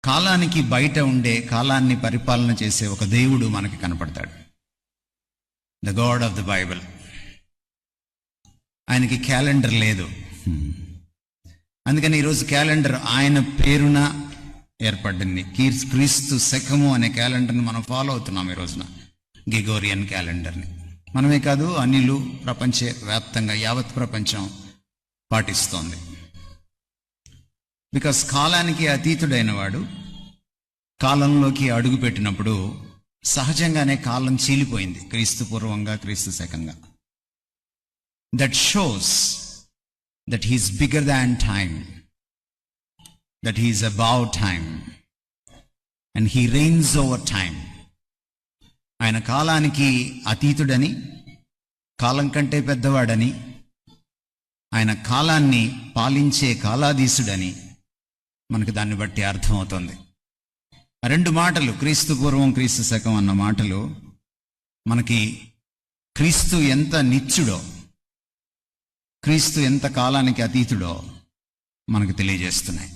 కాలానికి బయట ఉండే, కాలాన్ని పరిపాలన చేసే ఒక దేవుడు మనకి కనపడతాడు. The God of the Bible. ఆయనకి క్యాలెండర్ లేదు. అందుకని ఈరోజు క్యాలెండర్ ఆయన పేరున ఏర్పడింది. క్రీస్తు శకము అనే క్యాలెండర్ని మనం ఫాలో అవుతున్నాం ఈ రోజున, గ్రెగోరియన్ క్యాలెండర్ని. మనమే కాదు, అన్నిలు ప్రపంచవ్యాప్తంగా యావత్ ప్రపంచం పాటిస్తోంది. బికాస్ కాలానికి అతీతుడైన వాడు కాలంలోకి అడుగు పెట్టినప్పుడు సహజంగానే కాలం చీలిపోయింది, క్రీస్తు పూర్వంగా క్రీస్తు శకంగా. That shows that he's bigger than time, that he's above time and he reigns over time. ఆయన కాలానికి అతీతుడని, కాలం కంటే పెద్దవాడని, ఆయన కాలాన్ని పాలించే కాలాధీశుడని మనకు దాన్ని బట్టి అర్థమవుతుంది. రెండు మాటలు, క్రీస్తు పూర్వం క్రీస్తు శకం అన్న మాటలు మనకి క్రీస్తు ఎంత నిత్యుడో, క్రీస్తు ఎంత కాలానికి అతీతుడో మనకు తెలియజేస్తున్నాయి.